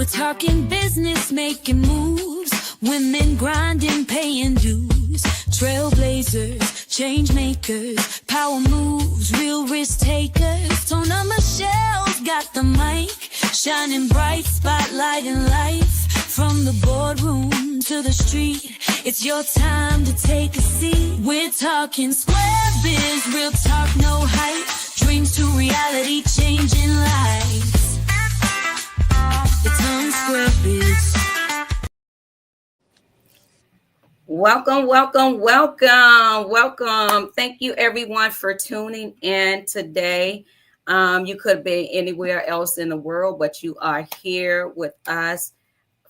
We're talking business, making moves, women grinding, paying dues, trailblazers, change makers, power moves, real risk takers. Tona Michelle's got the mic, shining bright, spotlighting life. From the boardroom to the street, it's your time to take a seat. We're talking square biz, real talk, no hype. Dreams to reality, changing lives. The Talkin Square Biz. Welcome. Thank you everyone for tuning in today. You could be anywhere else in the world, but you are here with us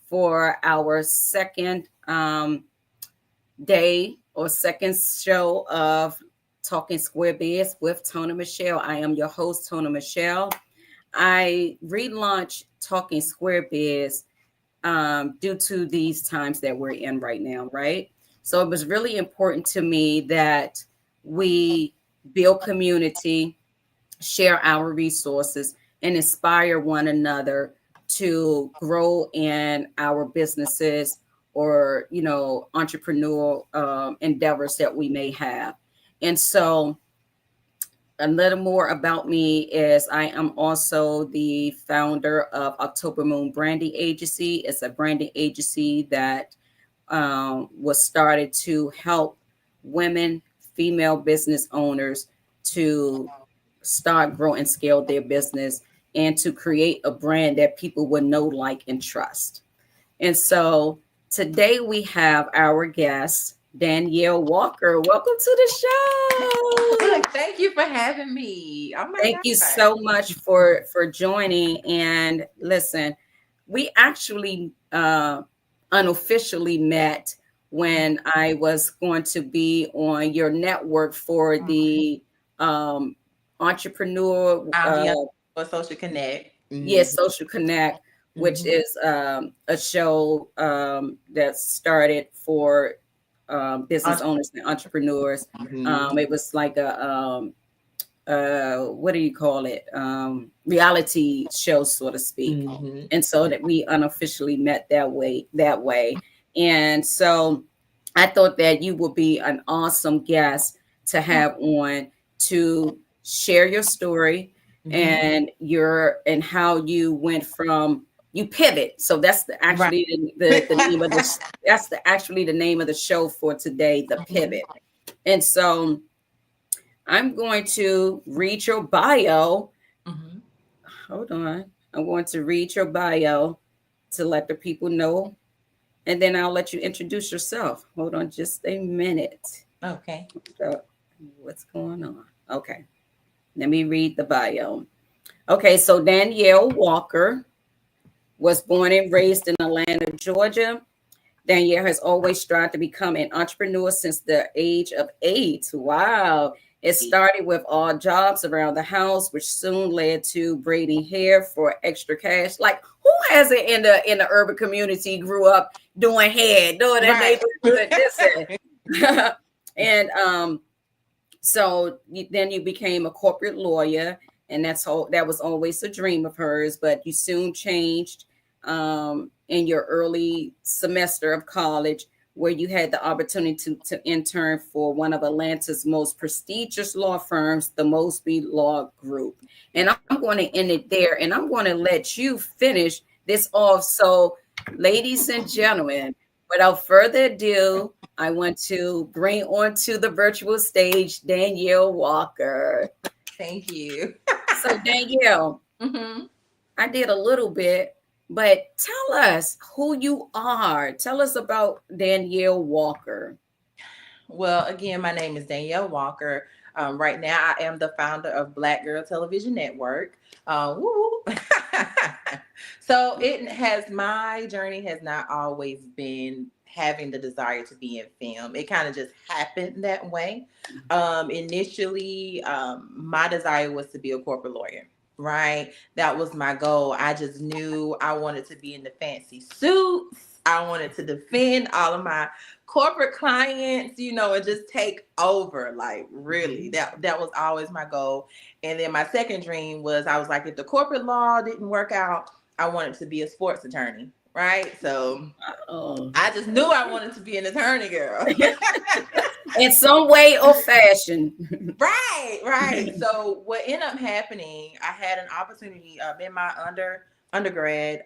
for our second day or second show of Talkin Square Biz with Tona Michelle. I am your host, Tona Michelle. I relaunched Talkin Square Biz due to these times that we're in right now, right? So it was really important to me that we build community, share our resources, and inspire one another to grow in our businesses or, entrepreneurial endeavors that we may have. And so a little more about me is I am also the founder of October Moon Branding Agency. It's a branding agency that was started to help women, female business owners to start, grow, and scale their business and to create a brand that people would know, like, and trust. And so today we have our guest, Danielle Walker. Welcome to the show. Thank you for having me. Oh my Thank you so much for joining. And listen, we actually unofficially met when I was going to be on your network for the entrepreneur for Social Connect. Yes, Social Connect, which is a show that started for business owners and entrepreneurs. It was like a what do you call it? Reality show, so to speak. And so that we unofficially met that way. And so I thought that you would be an awesome guest to have on to share your story and how you went from you pivot. So that's the name of the the name of the show for today, the pivot. And so I'm going to read your bio. Hold on. I'm going to read your bio to let the people know. And then I'll let you introduce yourself. Hold on just a minute. Okay. So what's going on? Okay. Let me read the bio. Okay, so Danielle Walker was born and raised in Atlanta, Georgia. Danielle has always strived to become an entrepreneur since the age of 8. Wow. It started with odd jobs around the house, which soon led to braiding hair for extra cash. Like, who has it in the urban community grew up doing hair, doing that neighborhood? And so then you became a corporate lawyer, and that was always a dream of hers. But you soon changed in your early semester of college, where you had the opportunity to intern for one of Atlanta's most prestigious law firms, the Mosby Law Group. And I'm going to end it there, and I'm going to let you finish this off. So, ladies and gentlemen, without further ado, I want to bring onto the virtual stage Danielle Walker. Thank you. So, Danielle, I did a little bit, but tell us who you are. Tell us about Danielle Walker. Well, again, my name is Danielle Walker. Right now, I am the founder of Black Girl Television Network. So my journey has not always been having the desire to be in film. It kind of just happened that way. Initially, my desire was to be a corporate lawyer. Right. That was my goal. I just knew I wanted to be in the fancy suits. I wanted to defend all of my corporate clients, and just take over. Like, really, that was always my goal. And then my second dream was, I was like, if the corporate law didn't work out, I wanted to be a sports attorney, right? So Oh. I just knew I wanted to be an attorney, girl. In some way or fashion. Right. So what ended up happening, I had an opportunity in my undergrad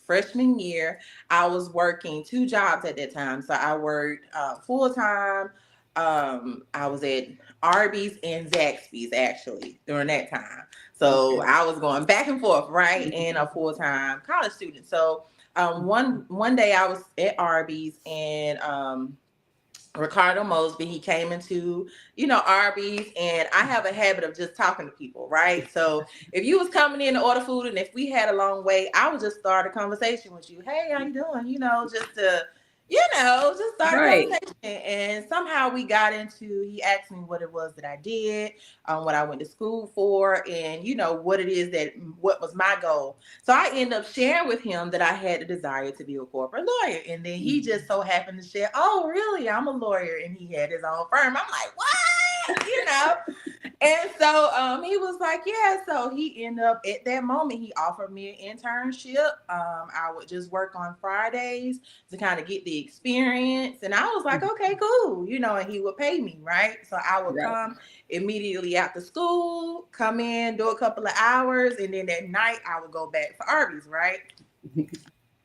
freshman year. I was working two jobs at that time. So I worked full time. I was at Arby's and Zaxby's actually during that time. So Okay. I was going back and forth, right, and a full time college student. So one day I was at Arby's and Ricardo Mosby, he came into, Arby's, and I have a habit of just talking to people, right? So if you was coming in to order food and if we had a long wait, I would just start a conversation with you. Hey, how you doing? Just to, just start a Right. conversation. And somehow we got into, he asked me what it was that I did, what I went to school for, and, what was my goal. So I ended up sharing with him that I had the desire to be a corporate lawyer. And then he just so happened to share, oh, really? I'm a lawyer. And he had his own firm. I'm like, what? And so he was like, yeah. So he ended up at that moment, he offered me an internship. I would just work on Fridays to kind of get the experience. And I was like, okay, cool. And he would pay me, right? So I would Right. come immediately after school, come in, do a couple of hours, and then at night I would go back for Arby's, right?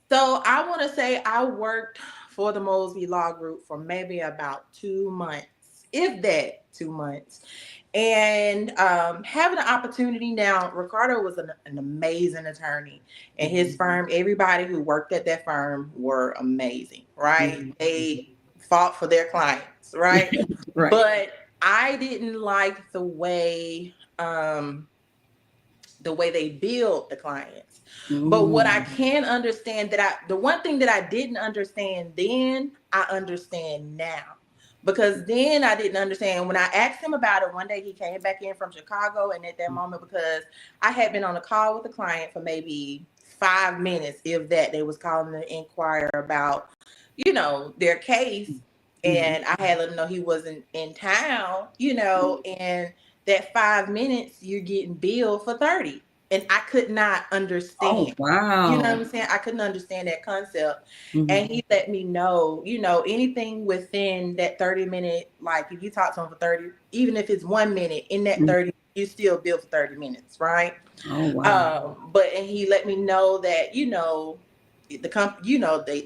So I want to say I worked for the Mosby Law Group for maybe about 2 months, if that 2 months. And having an opportunity now, Ricardo was an amazing attorney, and his firm, everybody who worked at that firm were amazing, right? They fought for their clients, right? Right. But I didn't like the way they build the clients. But what I can understand the one thing that I didn't understand then, I understand now. Because then I didn't understand. When I asked him about it, one day he came back in from Chicago, and at that moment, because I had been on a call with the client for maybe 5 minutes, if that, they was calling to inquire about, their case. And I had let him know he wasn't in town, and that 5 minutes you're getting billed for 30. And I could not Oh, understand. You know what wow. I'm saying? I couldn't understand that concept. And he let me know, anything within that 30-minute, like if you talk to him for 30, even if it's 1 minute in that 30, you still bill for 30 minutes, right? Oh, wow. And he let me know that, the company,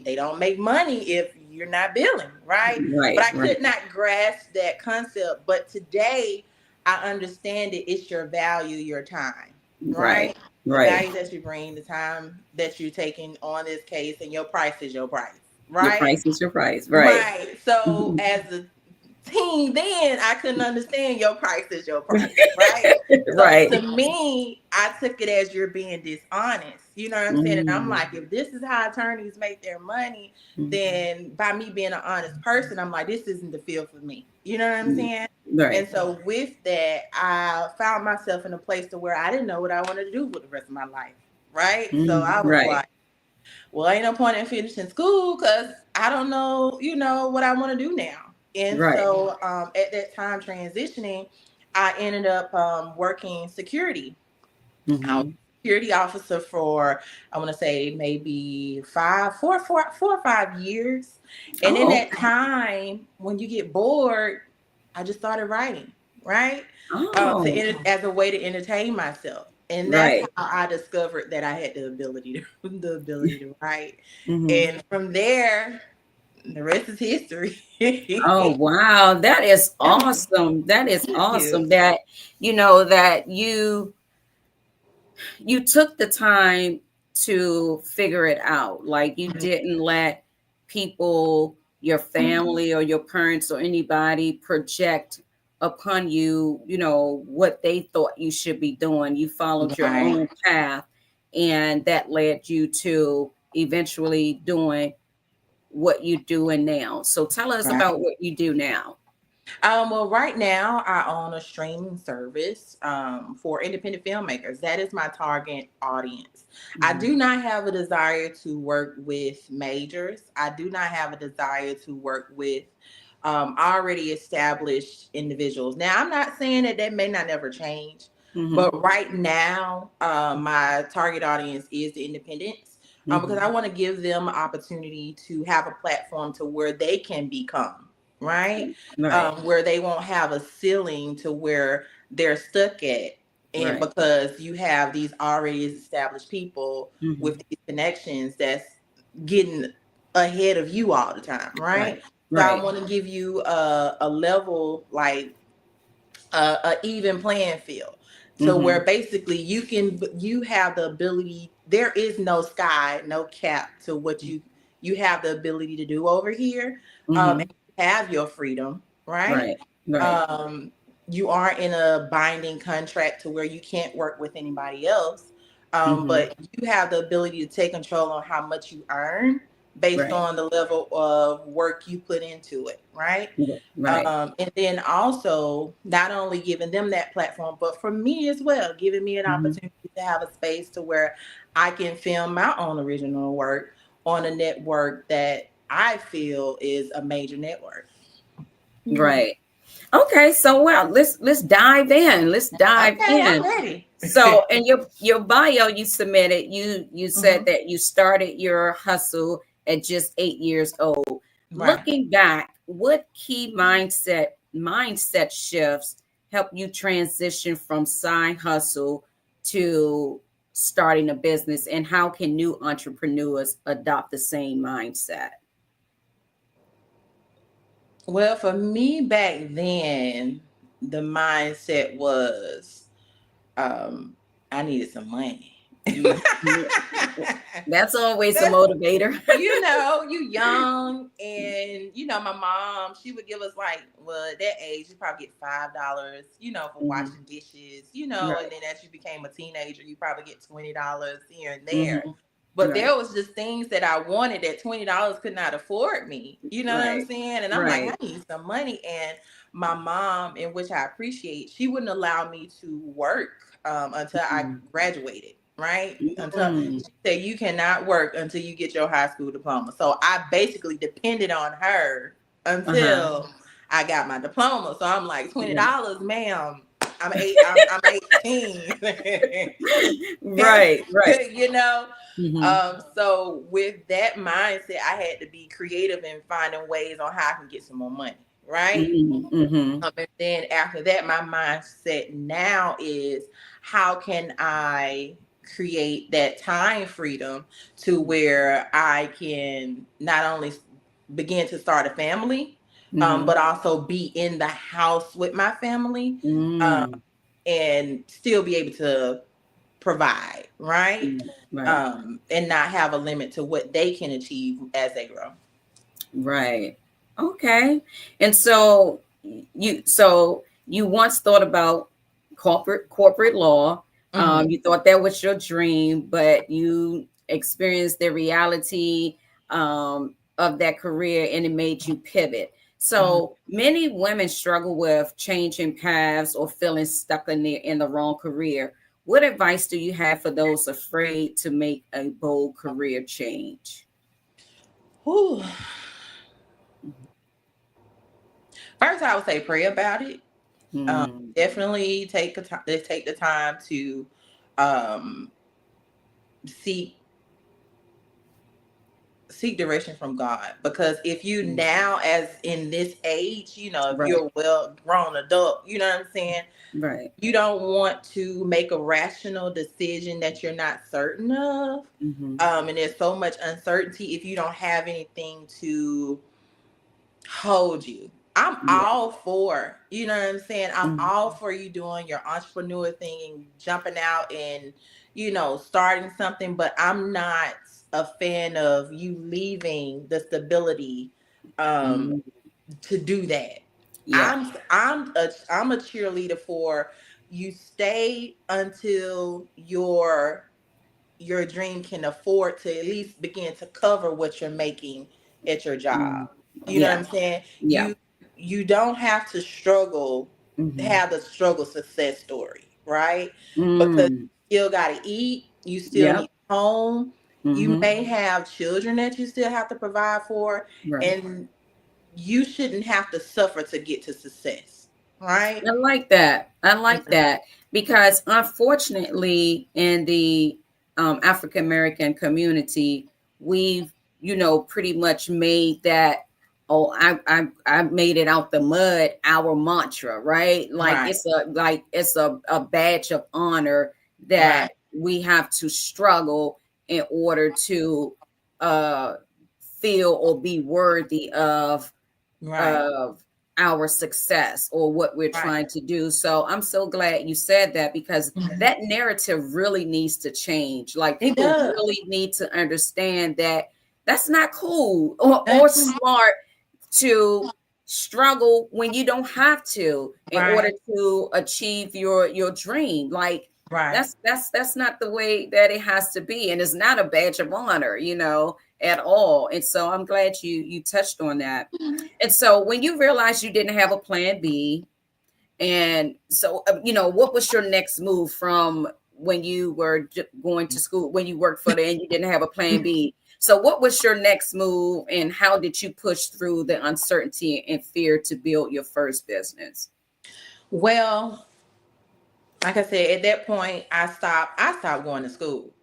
they don't make money if you're not billing, right? But Right. I could not grasp that concept. But today I understand it. It's your value, your time, Right. right? The Right. value that you bring, the time that you're taking on this case, and your price is your price, Your right? price is your price. Right. Right. So as a teen, then I couldn't understand your price is your price, right? So Right. to me, I took it as you're being dishonest. You know what I'm saying? And I'm like, if this is how attorneys make their money, then by me being an honest person, I'm like, this isn't the field for me. You know what I'm saying? Right. And so with that, I found myself in a place to where I didn't know what I wanted to do with the rest of my life. Right. So I was Right. like, well, ain't no point in finishing school because I don't know, what I want to do now. And Right. so at that time transitioning, I ended up working security. I was a security officer for, I want to say maybe 4 or 5 years. And in Oh, that time, when you get bored, I just started writing, right? oh, As a way to entertain myself. And that's right. how I discovered that I had the ability to write. Mhm. And from there, the rest is history. Oh, wow. That is awesome. That is Thank you. awesome that that you took the time to figure it out. Like you didn't let people, your family or your parents or anybody project upon you, what they thought you should be doing. You followed your Right. own path, and that led you to eventually doing what you're doing now. So tell us Right. about what you do now. Well, right now I own a streaming service for independent filmmakers. That is my target audience. I do not have a desire to work with majors. I do not have a desire to work with already established individuals. Now, I'm not saying that may not never change. But right now, my target audience is the independents, because I want to give them an opportunity to have a platform to where they can become, right? Right. Where they won't have a ceiling to where they're stuck at. And Right. because you have these already established people Mm-hmm. with these connections that's getting ahead of you all the time, Right. right? So I Right. want to give you a level, like a even playing field, to Mm-hmm. where basically you have the ability. There is no sky, no cap to what you have the ability to do over here. Mm-hmm. And you have your freedom, right? Right. Right. um you aren't in a binding contract to where you can't work with anybody else. Mm-hmm. But you have the ability to take control on how much you earn based Right. on the level of work you put into it, right? Right. And then also not only giving them that platform, but for me as well, giving me an Mm-hmm. opportunity to have a space to where I can film my own original work on a network that I feel is a major network. Right. Okay, so well, let's dive in. Let's dive Okay, I'm in. ready. So, in your bio, you submitted you said Mhm. that you started your hustle at just 8 years old. Right. Looking back, what key mindset shifts help you transition from side hustle to starting a business, and how can new entrepreneurs adopt the same mindset? Well, for me back then, the mindset was, um, I needed some money. Mm, that's always a motivator. You young, and my mom, she would give us, like, well, at that age you probably get $5, for Mhm. washing dishes, and Right. then as you became a teenager you probably get $20 here and there. Mhm. But Right. there was just things that I wanted that $20 could not afford me. You know what I'm Right. saying? And I'm like, I Right. need some money. And my mom, in which I appreciate, she wouldn't allow me to work until I Mhm. graduated. Right? Until Mm. she said, you cannot work until you get your high school diploma. So I basically depended on her Uh-huh. until I got my diploma. So I'm like, Right. $20, ma'am. I'm 18. Right. Right. you know Mhm. so with that mindset, I had to be creative in finding ways on how I can get some more money, right? Mhm. Mhm. And then after that, my mindset now is, how can I create that time freedom to where I can not only begin to start a family, Mhm. but also be in the house with my family, um, Mm. and still be able to provide, right? Mm. Right. And not have a limit to what they can achieve as they grow. Right. Okay. And so you once thought about corporate law. Hmm. You thought that was your dream, but you experienced the reality of that career, and it made you pivot. Hmm. So many women struggle with changing paths or feeling stuck in the wrong career. What advice do you have for those afraid to make a bold career change? Whew. First, I would say pray about it. Mm. Definitely take the time to um, seek seek direction from God. Because if you Mm. now, as in this age, if Right. you're a well grown adult, you know what I'm saying, Right. you don't want to make a rational decision that you're not certain of. Mhm. And there's so much uncertainty if you don't have anything to hold you. I'm Yeah. all for, you know what I'm saying? I'm Mhm. all for you doing your entrepreneur thing and jumping out and, starting something, but I'm not a fan of you leaving the stability um Mhm. to do that. Yeah. I'm a cheerleader for, you stay until your dream can afford to at least begin to cover what you're making at your Mm. job. You know what Yeah. I'm saying? Yeah. You don't have to struggle, Mhm. have the struggle success story, right? Because Mm. you still got to eat, you still Yep. need a home, you Mhm. may have children that you still have to provide for, Right. and you shouldn't have to suffer to get to success. right? I like that. I like that because unfortunately, in the African American community, we've pretty much made that. Oh, I made it out the mud. Our mantra, right? Like Right, it's a badge of honor right, that we have to struggle in order to uh, feel or be worthy right, of our success or what we're right. trying to do. So I'm so glad you said that because Mhm. that narrative really needs to change. Like It people does. really need to understand that that's not cool or Mhm. smart to struggle when you don't have to in order Right, to achieve your dream. Like right. that's not the way that it has to be, and it's not a badge of honor, at all. And so I'm glad you touched on that. And so when you realized you didn't have a plan B, and so what was your next move from when you were going to school, when you worked for the and you didn't have a plan B? So what was your next move, and how did you push through the uncertainty and fear to build your first business? Well, like I said, at that point, I stopped going to school.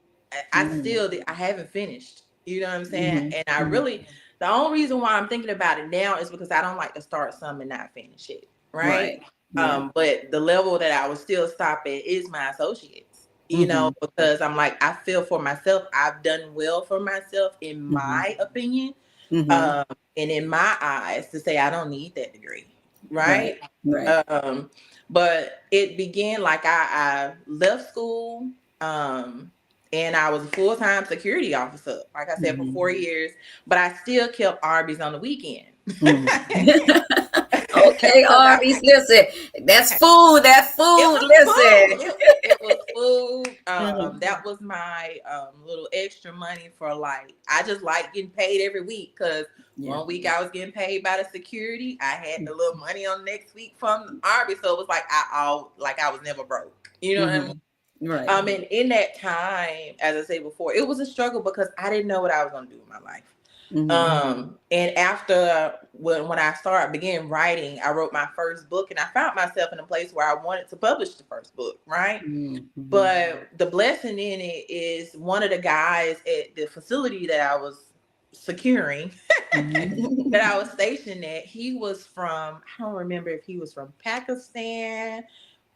I Mm-hmm. still did. I haven't finished. You know what I'm saying? And I Mm-hmm. really, the only reason why I'm thinking about it now is because I don't like to start something and not finish it. Right. Right. Yeah. But the level that I would still stop at is my associates. Mm-hmm. Because I'm like, I feel for myself. I've done well for myself, in Mm-hmm. my opinion, Mm-hmm. um, and in my eyes, to say I don't need that degree. Right. Right. Right. Um, but it began like I left school, and I was a full-time security officer, like I said, for Mm-hmm. 4 years, but I still kept Arby's on the weekend. Mm-hmm. Okay, Because Arby's, listen, that's food. That it food, was listen. food. It was food. Mhm. That was my little extra money for, like, I just like getting paid every week, because Yeah. one week I was getting paid by the security. I had the little money on next week from Arby, so it was like I was never broke. You know what I mean? Mhm. Right. And in that time, as I said before, it was a struggle because I didn't know what I was going to do with my life. Mhm. And after when I began writing, I wrote my first book, and I found myself in a place where I wanted to publish the first book, right? Mhm. But the blessing in it is one of the guys at the facility that I was securing, that I Mhm. was stationed at, he was from, I don't remember if he was from Pakistan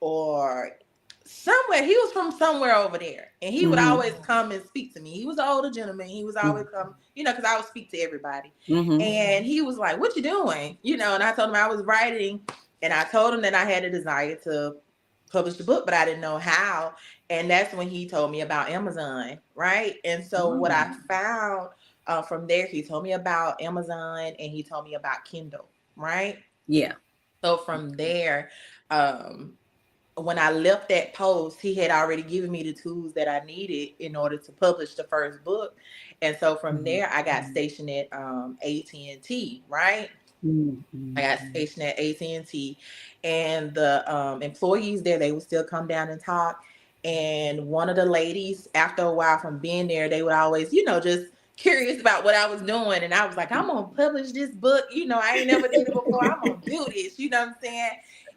or somewhere. He was from somewhere over there, and he would Mhm. always come and speak to me. He was an older gentleman. He was always come, because I would speak to everybody. Mhm. And he was like, "What you doing?" And I told him I was writing, and I told him that I had a desire to publish the book, but I didn't know how. And that's when he told me about Amazon, right? And so what I Oh. found, from there, he told me about Amazon, and he told me about Kindle, right? Yeah. So from there, um, when I left that post, he had already given me the tools that I needed in order to publish the first book. And so from Mhm. there, I got stationed at AT&T, right? I got Mhm. stationed at AT&T, and the employees there, they would still come down and talk. And one of the ladies, after a while from being there, they would always, just curious about what I was doing. And I was like, I'm going to publish this book. I ain't never did it before. I'm going to do this. You know what I'm saying?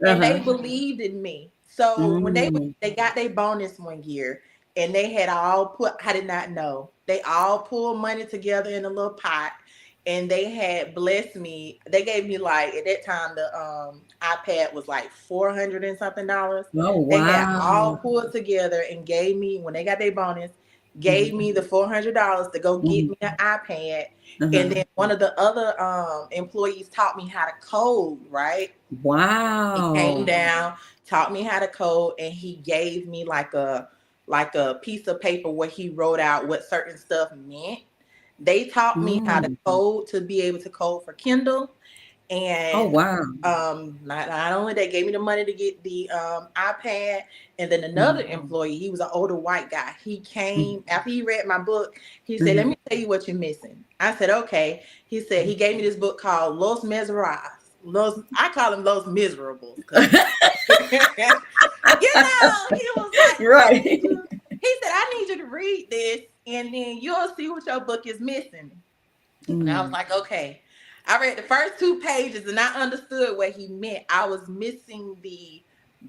And they Uh-huh. believed in me. So when Mm. they got their bonus one year, and they had all put, I did not know, they all pulled money together in a little pot, and they had blessed me. They gave me, like, at that time, the iPad was like $400 and something dollars. Oh, They had all wow. pulled together and gave me, when they got their bonus, gave Mhm. me the $400 to go get Mhm. me an iPad. And Uh-huh. then one of the other employees taught me how to code, right? He came Wow. down, taught me how to code, and he gave me like a piece of paper where he wrote out what certain stuff meant. They taught me how to Mm. code, to be able to code for Kindle. Oh, And wow. not only they gave me the money to get the iPad, and then another Mhm. employee, he was an older white guy. He Mhm. came after he read my book. He said, "Let Mhm. me tell you what you're missing." I said, "Okay." He said he gave me this book called Los Miserables. I call them Los Miserables, because he was like, Right. he said, "I need you to read this, and then you'll see what your book is missing." And I was Mm. like, "Okay." I read the first 2 pages and I understood what he meant. I was missing the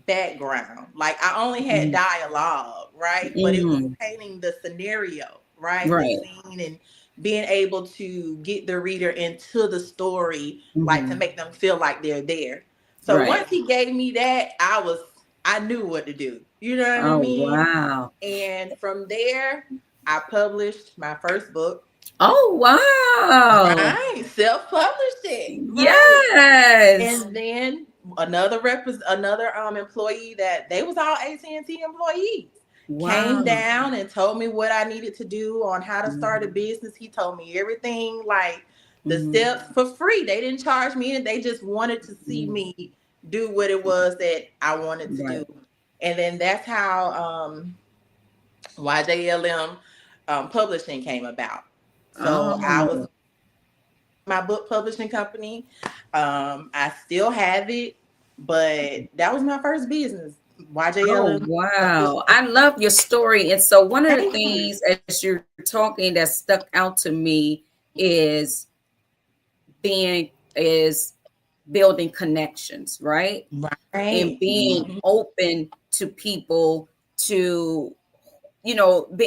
background. Like I only had dialogue, right? But it was Mm-hmm. painting the scenario, right? The Right. scene and being able to get the reader into the story, like to Mm-hmm. make them feel like they're there. So Right. once he gave me that, I knew what to do. You know what I Oh, mean? wow. And from there, I published my first book. Oh, wow. Right, self-published it, right? Yes. And then another employee that they was all AT&T employees came Wow. down and told me what I needed to do on how to start a Mm-hmm. business. He told me everything, like the Mm-hmm. steps for free. They didn't charge me, and they just wanted to see me do what it was that I wanted to do. Right. And then that's how YJLM publishing came about. So I was Oh. my book publishing company. I still have it, but that was my first business. Oh, YJLM wow. official. I love your story. And so one of the Thank you. things as you're talking that stuck out to me is being is building connections, right? And Right. being Mhm. open to people to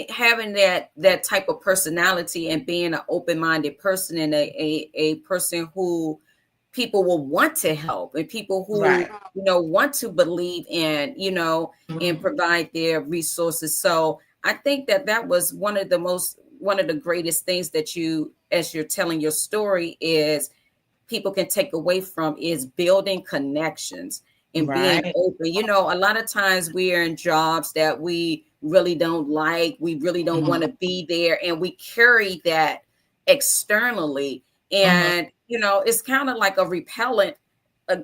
having that type of personality and being an open-minded person and a person who people will want to help and people who Right. want to believe in and Mhm. provide their resources. So I think that was one of the greatest things that you, as you're telling your story, is people can take away from is building connections and being Right. open. A lot of times we are in jobs that we really don't like, we really don't want Mhm. to be there, and we carry that externally. Mhm. And, it's kind of like a repellent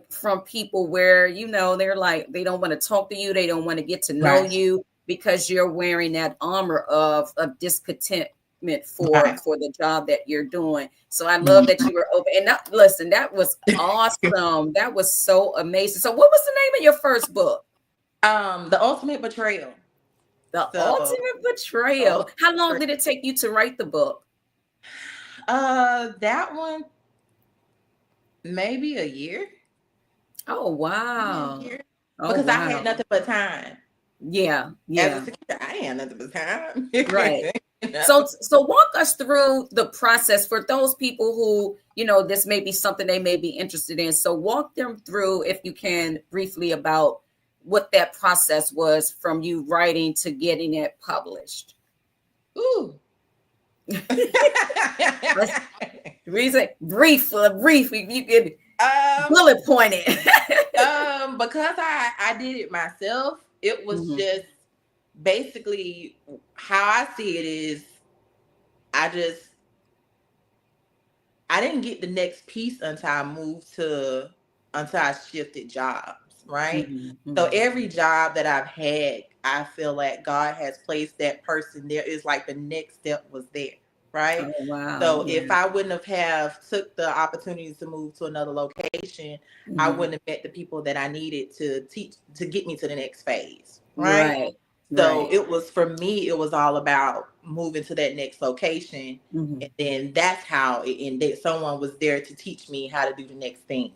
from people where, they're like, they don't want to talk to you, they don't want to get to know Right. you because you're wearing that armor of discontent Right. for the job that you're doing. So I love that Mhm. you were open. And listen, that was awesome. That was so amazing. So what was the name of your first book? The ultimate betrayal. The So Ultimate the Betrayal. ultimate How long betrayal. did it take you to write the book? That one maybe a year. Oh, Maybe a wow. year. Oh, Because I had wow. nothing but time. Yeah, As a yeah. security, I ain't had nothing but time. Right. You know? So walk us through the process for those people who, this may be something they may be interested in. So walk them through, if you can, briefly about what that process was from you writing to getting it published. Ooh. Let's reason brief. If you could um, bullet point it. because I did it myself, it was Mhm. just basically how I see it is I just I didn't get the next piece until I shifted jobs, right? Mhm. So Mhm. every job that I've had, I feel like God has placed that person there. Is like the next step was there, right? Oh, wow. So Yeah. if I wouldn't have took the opportunity to move to another location, I Mhm. wouldn't have met the people that I needed to teach to get me to the next phase, right? Right. So Right. it was for me, it was all about moving to that next location. Mhm. And then that's how it ended. Someone was there to teach me how to do the next thing.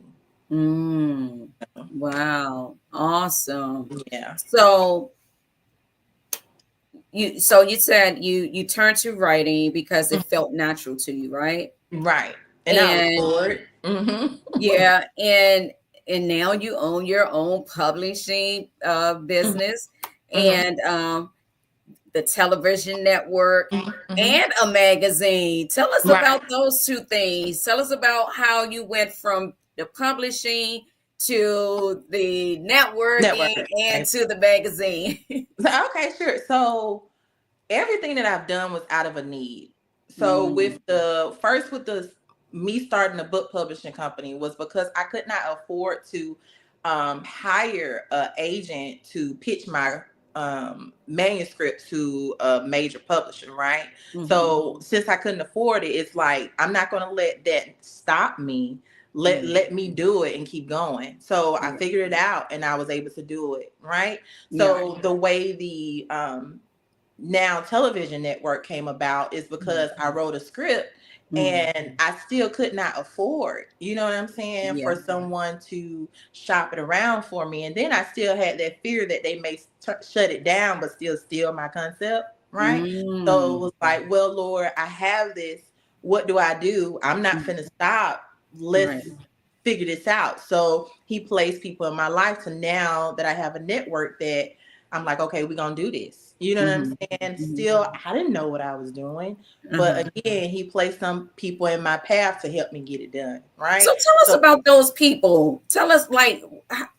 Mm. Wow. Awesome. Yeah. So you said you turned to writing because it felt natural to you, right? Right. And I was And bored. Hmm. yeah, and now you own your own publishing business Hmm. and the television network Hmm. and a magazine. Tell us Right. about those two things. Tell us about how you went from the publishing to the Network. networking and to the magazine. Okay, sure. So everything that I've done was out of a need. So Mm, with the me starting a book publishing company was because I could not afford to hire an agent to pitch my manuscript to a major publisher, right? mhm, So since I couldn't afford it, it's like I'm not going to let that stop me. mm, Let me do it and keep going. So I yeah, figured it out and I was able to do it, right? yeah, So the way Now Television Network came about is because I wrote a script and I still could not afford, you know what I'm saying, Yeah. for someone to shop it around for me. And then I still had that fear that they may shut it down, but still steal my concept, right? So it was like, well, Lord, I have this. What do I do? I'm not finna stop. Let's figure this out. So he placed people in my life to now that I have a network that I'm like, okay, we're going to do this. You know what I'm saying? Still, I didn't know what I was doing. But again, he placed some people in my path to help me get it done. Right. So tell us about those people. Tell us, like,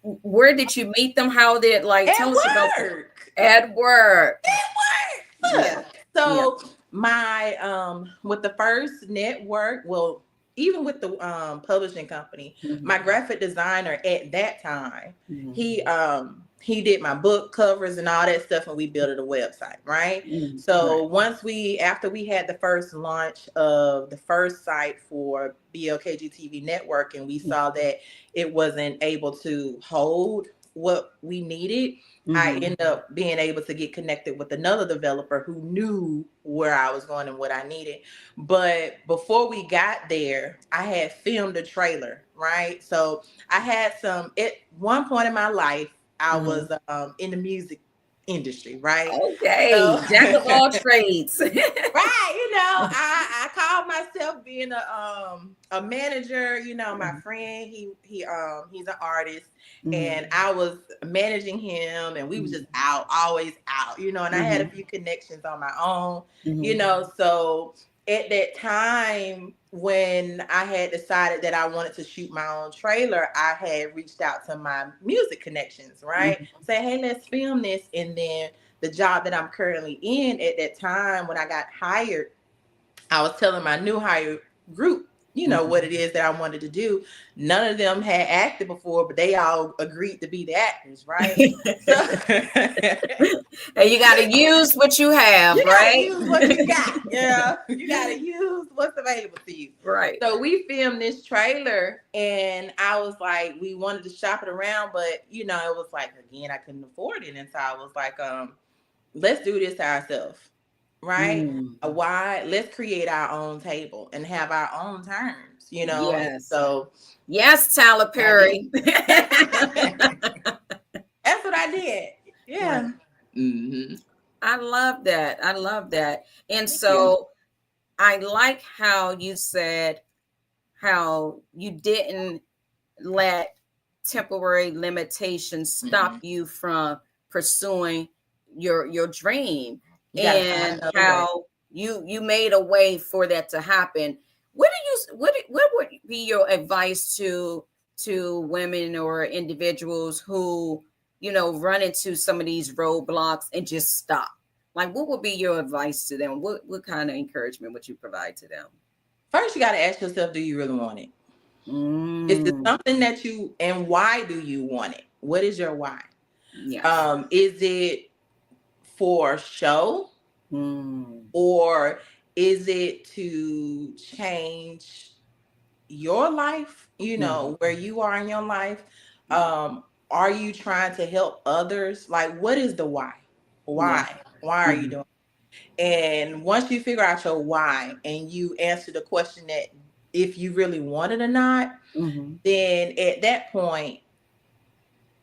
where did you meet them? How did, like, tell us about at work. Yeah. So my with the first network, well, even with the publishing company, my graphic designer at that time, he did my book covers and all that stuff, and we built a website, right? So after we had the first launch of the first site for BLKG TV Network, and we saw that it wasn't able to hold what we needed, I ended up being able to get connected with another developer who knew where I was going and what I needed. But before we got there, I had filmed a trailer, right? So I had at one point in my life, I was in the music industry, right? Okay, so, jack of all trades. Right, I call myself being a manager. My friend, he's an artist, and I was managing him, and we was just always out, and I had a few connections on my own, so at that time when I had decided that I wanted to shoot my own trailer, I had reached out to my music connections, right? Say, hey, let's film this. And then the job that I'm currently in at that time, when I got hired, I was telling my new hire group, what it is that I wanted to do. None of them had acted before, but they all agreed to be the actors, right? And you got to use what you have, you right? Use what you got. Yeah, you got to use what's available to you. Right. So we filmed this trailer, and I was like, we wanted to shop it around, but it was like, again, I couldn't afford it, and so I was like, let's do this ourselves. Right? Why? Let's create our own table and have our own terms, Yes. And so yes, Tyler Perry. That's what I did. Yeah. I love that. And so I like how you said how you didn't let temporary limitations stop you from pursuing your dream, and how you made a way for that to happen. What would be your advice to women or individuals who run into some of these roadblocks and just stop? Like, what would be your advice to them? What kind of encouragement would you provide to them? First, you got to ask yourself, do you really want it? Is it something that and why do you want it? What is your why? Yes. Is it for show? Or is it to change your life, where you are in your life? Are you trying to help others? Like, what is the why? Why are you doing it? And once you figure out your why and you answer the question that if you really want it or not, then at that point,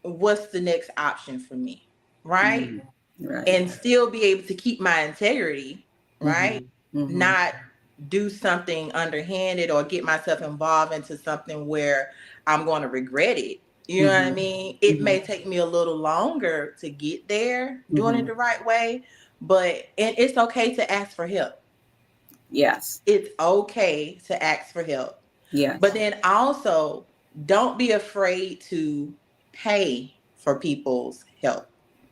what's the next option for me? Right? Right. And still be able to keep my integrity, right? Not do something underhanded or get myself involved into something where I'm going to regret it. You know what I mean? It may take me a little longer to get there doing it the right way, and it's okay to ask for help. Yes. It's okay to ask for help. Yes. But then also, don't be afraid to pay for people's help.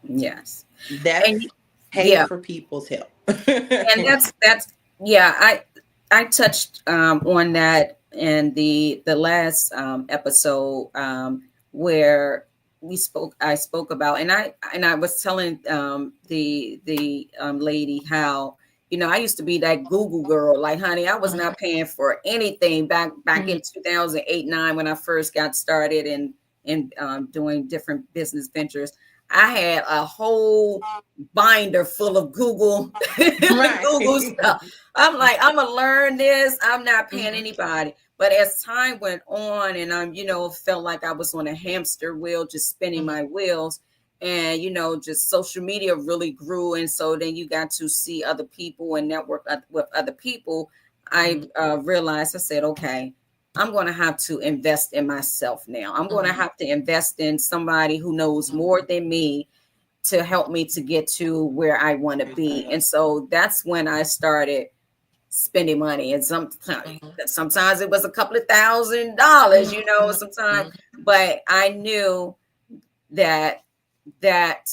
Yes. That's pay for people's help. And that's I touched on that in the last episode where I spoke about, and I was telling the lady how I used to be that Google girl. Like, honey, I was not paying for anything back in 2008-9 when I first got started and doing different business ventures. I had a whole binder full of Google, Right. Google stuff. I'm like, I'm gonna learn this. I'm not paying Mhm. anybody. But as time went on, and I'm, felt like I was on a hamster wheel, just spinning Mhm. my wheels, and just social media really grew, and so then you got to see other people and network with other people. I Mhm. realized, I said, okay, I'm going to have to invest in myself now. I'm going to Mhm. have to invest in somebody who knows Mhm. more than me to help me to get to where I want to be. And so that's when I started spending money. And sometimes it was a couple of $1,000, Mhm. sometimes, Mhm. but I knew that that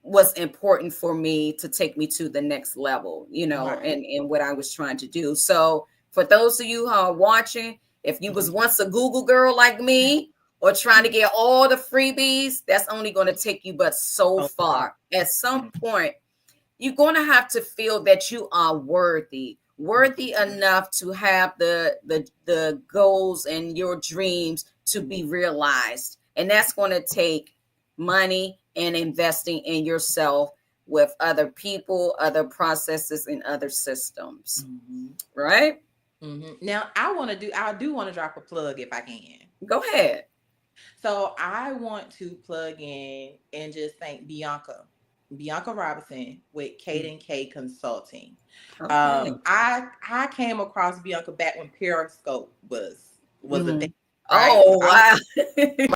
was important for me to take me to the next level, Right. and what I was trying to do. So for those of you who are watching, if you was Mhm. once a Google girl like me or trying to get all the freebies, that's only going to take you but so So far. far. At some point, you're going to have to feel that you are worthy enough to have the goals and your dreams to be realized. And that's going to take money and investing in yourself with other people, other processes, and other systems. Mhm. Right? Mhm. Now, I do want to drop a plug if I can. Go ahead. So I want to plug in and just thank Bianca Robinson with Kate K Consulting. Okay. I came across Bianca back when Periscope was a thing, Mhm. right? So Oh, I'm wow.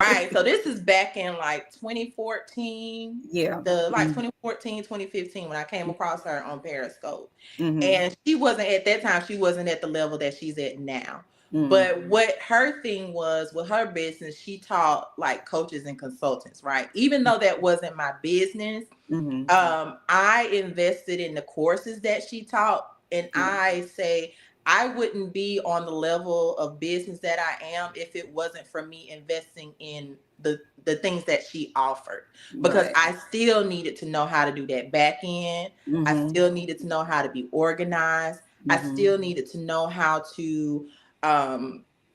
right. So this is back in like 2014, Yeah. the like 2014, 2015 when I came across her on Periscope. Mm-hmm. And she wasn't at that time, she wasn't at the level that she's at now. Mm-hmm. But what her thing was with her business, she taught like coaches and consultants, right? Even though that wasn't my business, Mm-hmm. I invested in the courses that she taught, and Yeah. I say I wouldn't be on the level of business that I am if it wasn't for me investing in the things that she offered, because Right. I still needed to know how to do that back end. I Mm-hmm. still needed to know how to be organized. I Mm-hmm. still needed to know how to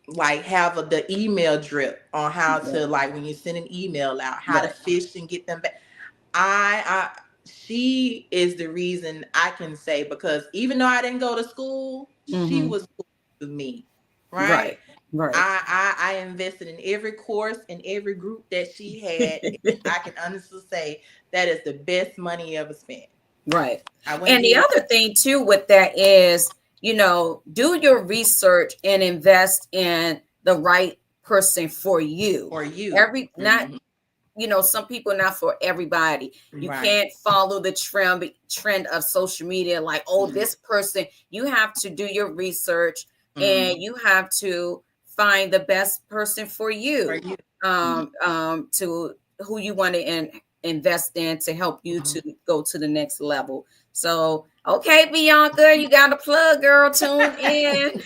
like have the email drip on how Right. to, like, when you send an email out, how to Right. fish and get them back. I she is the reason I can say, because even though I didn't go to school, she Mm-hmm. was cool to me, right? Right. Right. I invested in every course and every group that she had, and I can honestly say that is the best money ever spent. Right. I wouldn't And the be other thing too with that is, do your research and invest in the right person for you. for you. Every not, Mhm. some people, not for everybody. You Right. can't follow the trend of social media like, oh, Mhm. this person. You have to do your research Mhm. and you have to find the best person for For you. you. Mhm. To who you want to invest in to help you to go to the next level. So, okay, Bianca, you got a plug, girl. Tune in.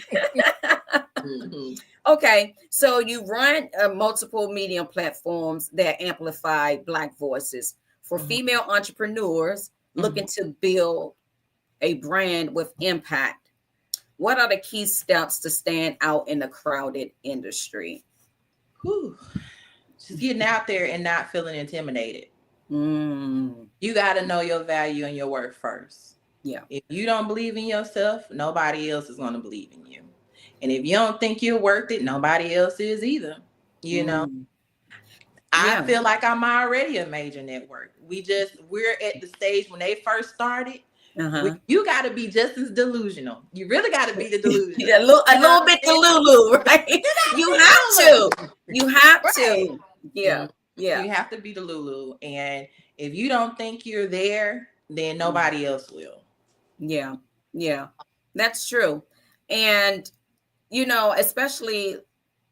Mhm. Okay, so you run multiple media platforms that amplify Black voices for Mhm. female entrepreneurs looking Mhm. to build a brand with impact. What are the key steps to stand out in a crowded industry? Whew. Just getting out there and not feeling intimidated. Mm, You got to know your value and your worth first. yeah. If you don't believe in yourself, nobody else is going to believe in you. And if you don't think you're worth it, nobody else is either. You know, Mm, I yeah. feel like I'm already a major network. We're at the stage when they first started. Uh-huh. You got to be just as delusional. You really got to be the delusional. Yeah, a You know little what I'm bit to saying? Lulu, right? You got to You be have the to. Lulu. You have Right. to. Yeah. Mhm. Yeah. You have to be the Lulu. And if you don't think you're there, then Mm, nobody else will. yeah. Yeah. That's true. And especially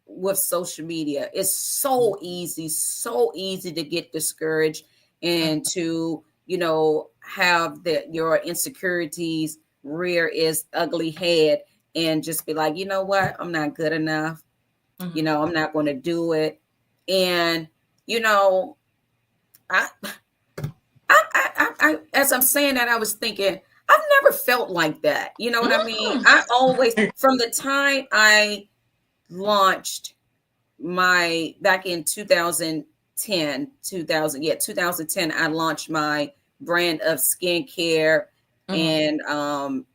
with social media, it's so easy to get discouraged and to, have your insecurities rear its ugly head and just be like, you know what, I'm not good enough. Mhm. I'm not going to do it. And, you know, I, as I'm saying that, I was thinking, I've never felt like that. You know what I mean? Mhm. I always, from the time I launched my back in 2010, 2010, I launched my brand of skincare and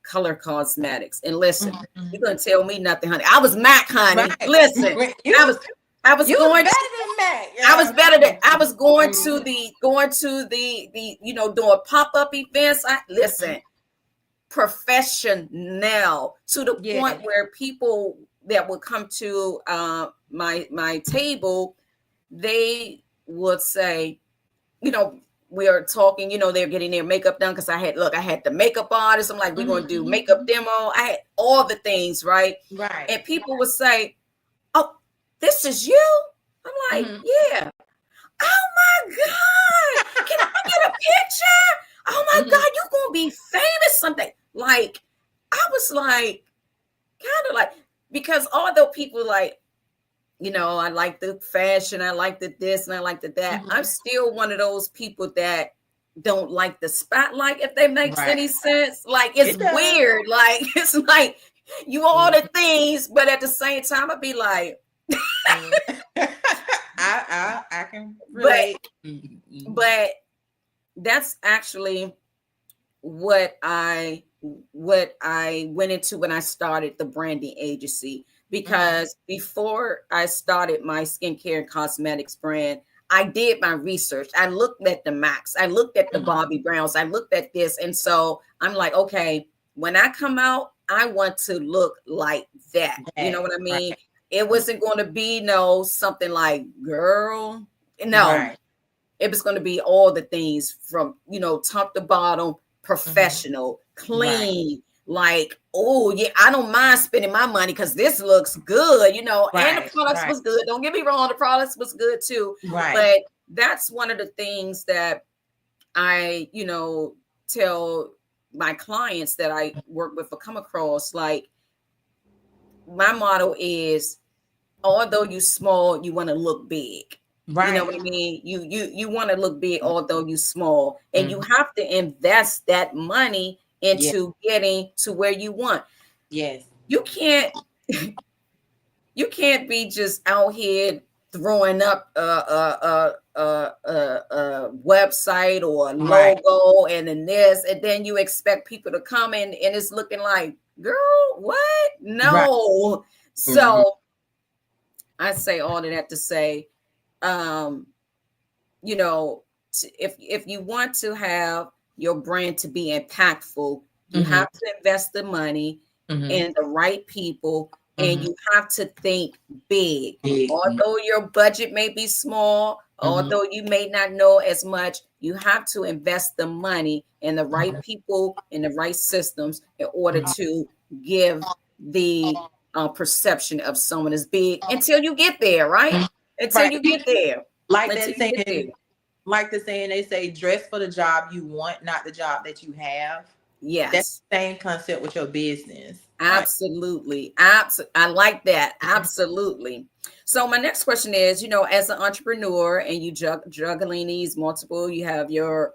color cosmetics. And listen, you're gonna tell me nothing, honey. I was Mac, honey. Right. Listen, I was You going was better to, than Mac. I was better than I was going to the doing pop-up events. Listen, professional to the point where people that would come to my table, they would say, we are talking, they're getting their makeup done, because I had the makeup artist. I'm like, we're going to do makeup demo. I had all the things, right? And people would say, oh, this is you? I'm like, yeah. Oh my God, can I get a picture? Oh my God, you're going to be famous someday. Like, I was like, kind of like, because although people like, I like the fashion, I like the this, and I like the that, I'm still one of those people that don't like the spotlight, if that makes any sense. Like, it's weird. Like, it's like you all the things, but at the same time, I'd be like, I can relate. But that's actually what I went into when I started the branding agency. Because before I started my skincare and cosmetics brand, I did my research. I looked at the Macs, I looked at the Bobbi Browns, I looked at this. And so I'm like, okay, when I come out, I want to look like that. You know what I mean? Right. It wasn't going to be something like, girl, no. Right. It was going to be all the things from, top to bottom, professional, clean, like, oh yeah, I don't mind spending my money because this looks good, and the products was good. Don't get me wrong, the products was good too. But that's one of the things that I, tell my clients that I work with or come across. Like, my motto is, although you small, you want to look big. Right. You know what I mean? You want to look big, although you small, and you have to invest that money into getting to where you want. Yes. You can't be just out here throwing up a website or a logo and then this, and then you expect people to come in and it's looking like, girl, what? No. So I say all of that to say, if you want to have your brand to be impactful, you have to invest the money in the right people, and you have to think big. Although your budget may be small, although you may not know as much, you have to invest the money in the right people, in the right systems, in order to give the perception of someone as big until you get there, right? Until you get there. Like the saying, they say, dress for the job you want, not the job that you have. Yes. That's the same concept with your business. Absolutely. I like that. Absolutely. So my next question is, as an entrepreneur and you juggling these multiple, you have your,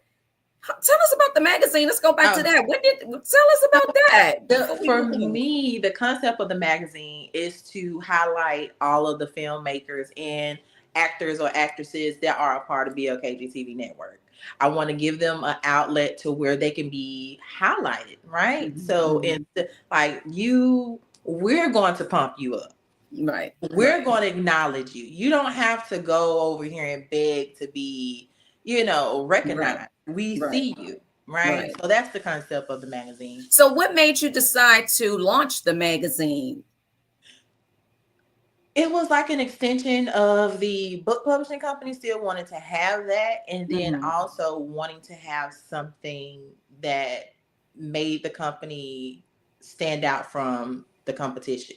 tell us about the magazine. Let's go back to that. Tell us about that. For me, the concept of the magazine is to highlight all of the filmmakers and actors or actresses that are a part of BLKG TV network. I want to give them an outlet to where they can be highlighted, right? So we're going to pump you up. Right. We're going to acknowledge you. You don't have to go over here and beg to be, recognized. Right. We see you, right? So that's the concept of the magazine. So what made you decide to launch the magazine? It was like an extension of the book publishing company still wanted to have that, and then also wanting to have something that made the company stand out from the competition.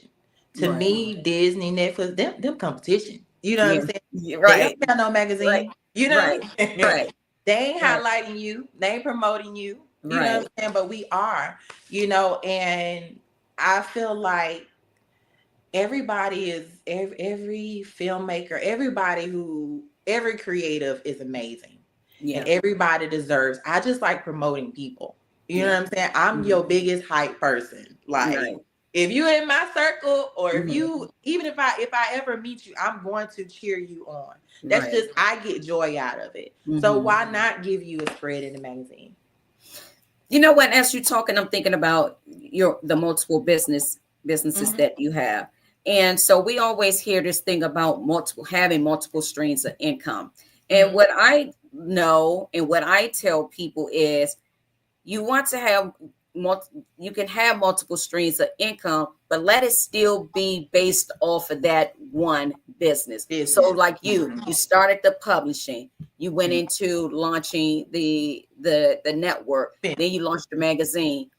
To me, Disney, Netflix, them competition. You know what I'm saying? Right. They don't have no magazine. Right. You know what I mean? Right. They ain't highlighting you. They ain't promoting you. You know what I'm saying? But we are, and I feel like everybody is, every filmmaker, every creative is amazing. Yeah. And everybody deserves. I just like promoting people. You know what I'm saying? I'm your biggest hype person. Like, If you in my circle, or if Mhm. you, even if I ever meet you, I'm going to cheer you on. That's Right. just, I get joy out of it. So Mhm. why not give you a spread in the magazine? You know what? As you're talking, I'm thinking about the multiple businesses Mhm. that you have, and so we always hear this thing about having multiple streams of income. And Mhm. what I know and what I tell people is you want to have you can have multiple streams of income, but let it still be based off of that one business. So Business. like Mhm. you started the publishing, you went Mhm. into launching the network, then you launched the magazine.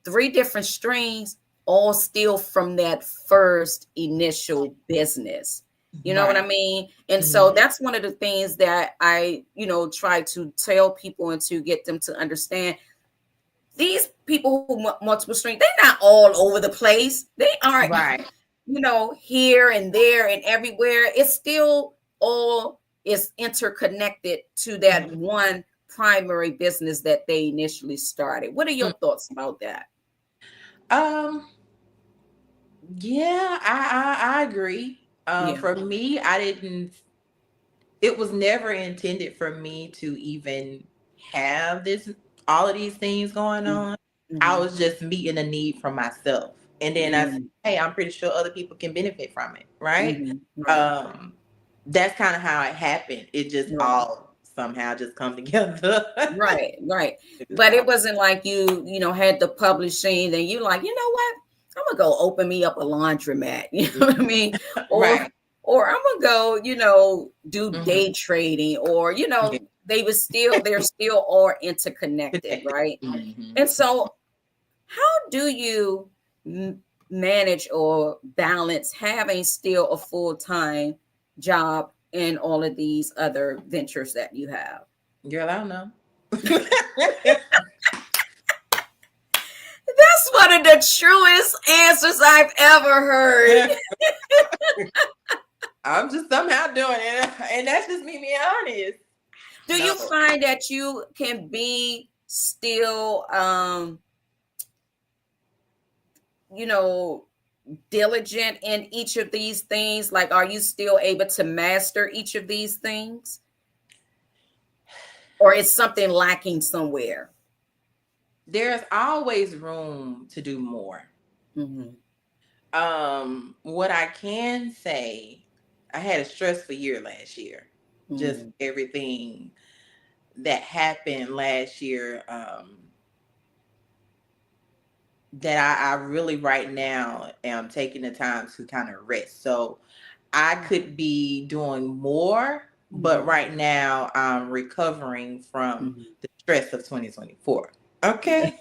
Three different streams, all still from that first initial business. You know what I Right. mean? And so Mhm. that's one of the things that I, try to tell people and to get them to understand. These people who multiple streams, they're not all over the place. They aren't, Right. here and there and everywhere. It's still all is interconnected to that Mhm. one primary business that they initially started. What are your thoughts about that? Um, yeah, I agree. Yeah. For me, I didn't, it was never intended for me to even have this, all of these things going on. I Mm-hmm. was just meeting a need for myself. And then I said, Mm-hmm. hey, I'm pretty sure other people can benefit from it, right? Mm-hmm. Right. Um, that's kind of how it happened. It just Right. all somehow just come together. Right. Right. It just But it all- wasn't like had the publishing and you like, you know what? I'm gonna go open me up a laundromat. You know what I mean? Or right. or I'm gonna go, do Mhm. day trading, or Yeah. they're still all interconnected, Connected. right? Mhm. And so how do you manage or balance having still a full-time job and all of these other ventures that you have? Girl, I don't know. That's one of the truest answers I've ever heard. I'm just somehow doing it. And that's just me being honest. Do you No. find that you can be still, you know, diligent in each of these things? Like, are you still able to master each of these things? Or is something lacking somewhere? There's always room to do more. Mm-hmm. What I can say, I had a stressful year last year. Just Mm-hmm. everything that happened last year, that I really right now am taking the time to kind of rest. So I could be doing more, but Mm-hmm. right now I'm recovering from Mm-hmm. the stress of 2024. Okay.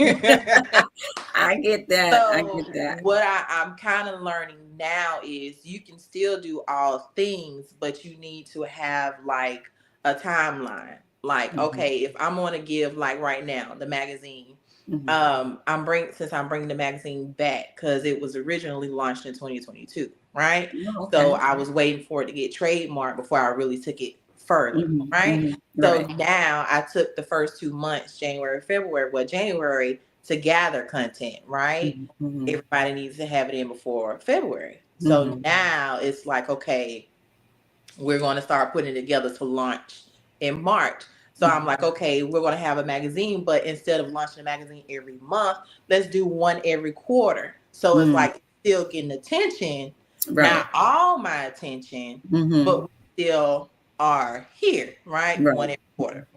I get that. I So get that. what I'm kind of learning now is you can still do all things, but you need to have like a timeline. Like, Mm-hmm. okay, if I'm going to give, like right now, the magazine, Mm-hmm. I'm bringing the magazine back because it was originally launched in 2022, right? Oh, So okay. I was waiting for it to get trademarked before I really took it further, Mm-hmm. right? Mm-hmm. So Right. now I took the first 2 months, January, February, January, to gather content, right? Mm-hmm. Everybody needs to have it in before February. So Mm-hmm. now it's like, okay, we're going to start putting it together to launch in March. So I'm like, okay, we're going to have a magazine, but instead of launching a magazine every month, let's do one every quarter. So it's Mm-hmm. like still getting attention, Right. not all my attention, Mm-hmm. but we still are here, right? One Right. every quarter.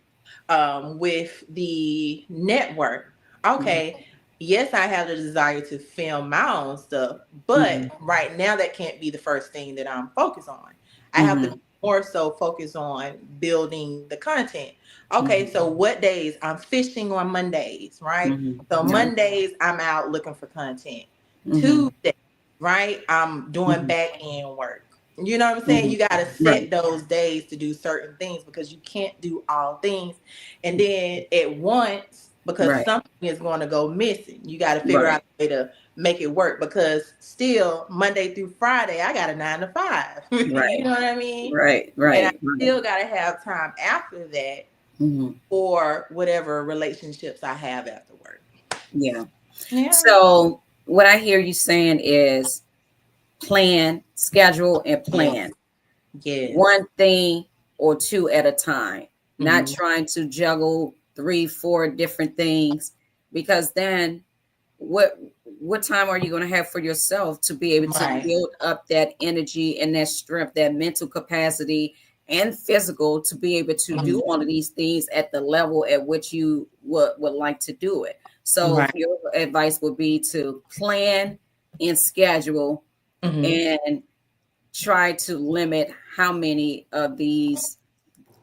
With the network, Mm-hmm. okay, yes, I have the desire to film my own stuff, Mm-hmm. but right now that can't be the first thing that I'm focused on. I have to Mm-hmm. be more so focus on building the content. Okay, Mm-hmm. so what days? I'm fishing on Mondays, right? Mm-hmm. So Yeah. Mondays I'm out looking for content. Mm-hmm. Tuesday, right? I'm doing Mm-hmm. back end work. You know what I'm saying? Mm-hmm. You got to Right. set those days to do certain things because you can't do all things. And then at once, because Right. something is going to go missing, you got to figure Right. out a way to make it work because still Monday through Friday, I got a 9 to 5. You Right. know what I mean? Right. And I Right. Right. still got to have time after that Mm-hmm. for whatever relationships I have after work. Yeah. Yeah. So what I hear you saying is plan, schedule, and plan. Yes. One thing or two at a time, not Mhm. trying to juggle 3, 4 different things, because then what what time are you going to have for yourself to be able to Right. build up that energy and that strength, that mental capacity and physical, to be able to do all of these things at the level at which you would like to do it? So Right. your advice would be to plan and schedule, Mhm. and try to limit how many of these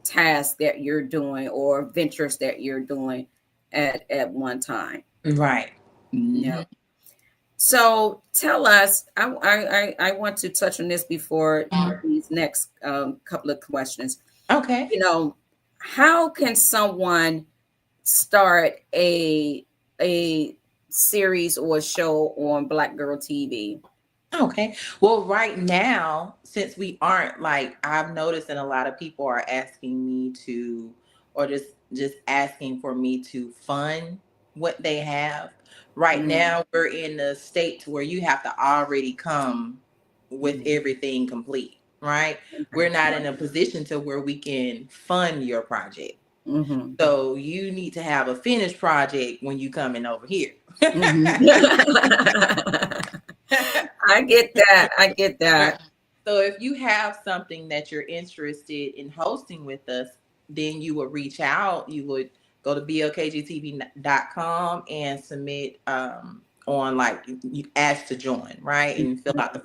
tasks that you're doing or ventures that you're doing at one time. Right. Yeah. Mhm. So tell us, I want to touch on this before these next couple of questions. Okay. You know, how can someone start a series or a show on Black Girl TV? Okay. Well, right now, since we aren't like, I've noticed, and a lot of people are asking me to, or just asking for me to fund what they have. Right Mm, now, we're in the state to where you have to already come with mm, everything complete. Right. We're okay. not in a position to where we can fund your project. Mm-hmm. So you need to have a finished project when you coming over here. Mm-hmm. I get that. I get that. So if you have something that you're interested in hosting with us, then you would reach out. You would go to blkgtv.com and submit on like you ask to join, right? And fill out the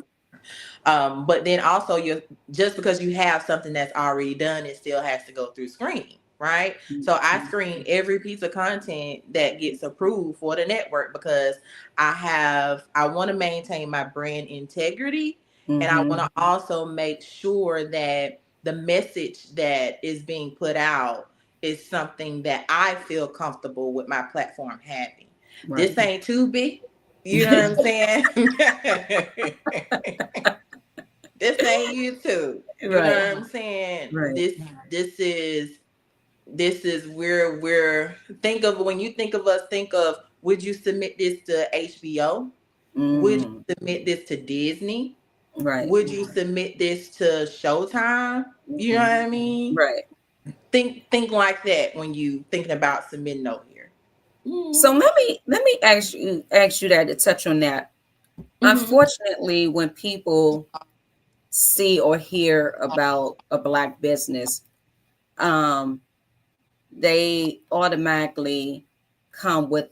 but then also you just because you have something that's already done, it still has to go through screening, right? So I screen every piece of content that gets approved for the network because I want to maintain my brand integrity, and I want Mm-hmm. to also make sure that the message that is being put out is something that I feel comfortable with my platform having. This Right. ain't too big. You know what I'm saying? This ain't YouTube. You know Right. what I'm saying? Right. This is where we're think of when you think of us, think of would you submit this to HBO? Would Mm, you submit this to Disney? right. Would you submit this to Showtime? You know what Mhm. I mean? Right. Think like that when you thinking about submitting over here. So let me ask you that, to touch on that. Mm-hmm. Unfortunately, when people see or hear about a Black business, um, they automatically come with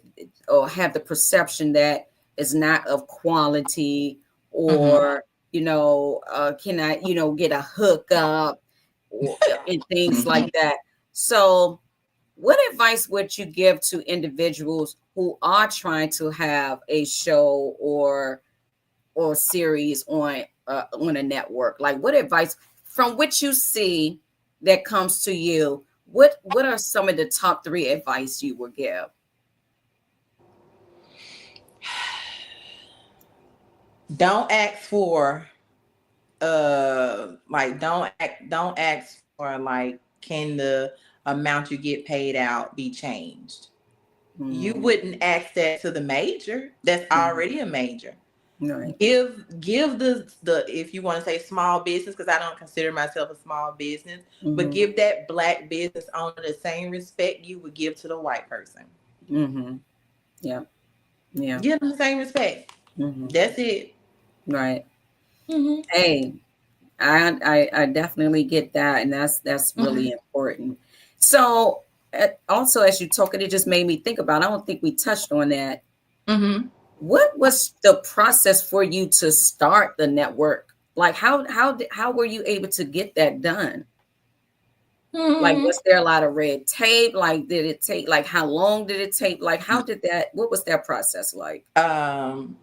or have the perception that it's not of quality, Mm-hmm. or can I get a hookup, or and things like that. So what advice would you give to individuals who are trying to have a show or series on a network? Like, what advice from what you see that comes to you? What are some of the top three advice you would give? Don't ask for like don't ask for like can the amount you get paid out be changed. You Mm, wouldn't ask that to the major that's mm, already a major. right. Give the if you want to say small business, because I don't consider myself a small business, but Mm-hmm. give that Black business owner the same respect you would give to the white person. Mm-hmm. Yeah. Yeah. Give them the same respect. Mm-hmm. That's it. Right. Hmm. Hey, I definitely get that, and that's Hmm. really important. So also, as you talking, it just made me think about. I don't think we touched on that. Hmm. What was the process for you to start the network? Like, how were you able to get that done? Like, Hmm. was there a lot of red tape? Like, did it take, like, how long did it take? Like, what was that process like? um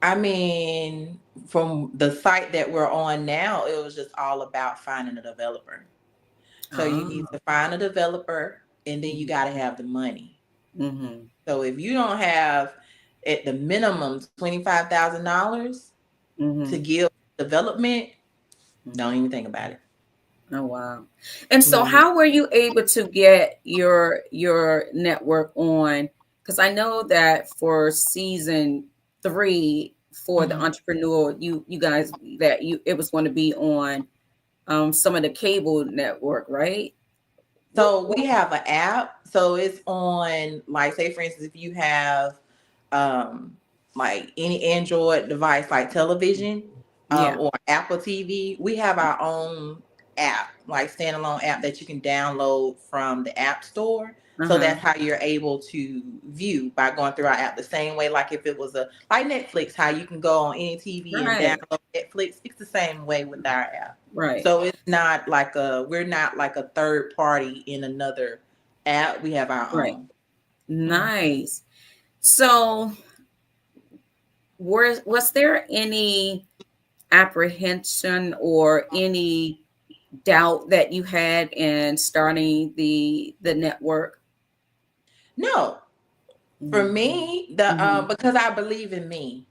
I mean, from the site that we're on now, it was just all about finding a developer. So you Ah, need to find a developer, and then you got to have the money. mm-hmm. So if you don't have at the minimum $25,000 to Mm-hmm. give development, don't even think about it. Oh, wow. And so Mhm. how were you able to get your network on? Because I know that for season 3 for the entrepreneur, you guys, that it was going to be on some of the cable network, right? So we have an app. So it's on, like, say for instance, if you have like any Android device like television Yeah. or Apple TV, we have our own app, like standalone app that you can download from the App Store. So Uh-huh. that's how you're able to view, by going through our app. The same way, like if it was a like Netflix, how you can go on any TV and Right. download Netflix. It's the same way with our app. Right. So it's not like we're not like a third party in another app. We have our Right. own. Nice. So was there any apprehension or any doubt that you had in starting the network? No, for me, because I believe in me.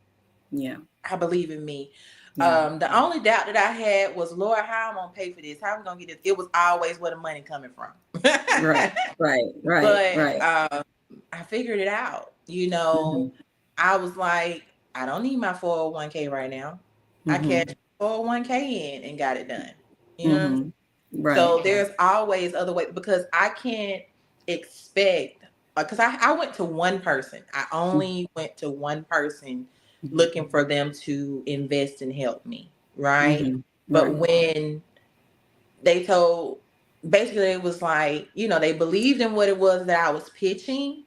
Yeah. I believe in me. Yeah. The only doubt that I had was, Lord, how am I gonna pay for this? How am I gonna get this? It was always where the money coming from. Right. Right. Right. But Right. I figured it out. I was like, I don't need my 401k right now. I cashed 401k in and got it done. You know what I'm saying? Right. So there's always other ways, because I can't expect, because I went to one person. I only went to one person looking for them to invest and help me. Right. But Right. when they told, basically it was like, they believed in what it was that I was pitching,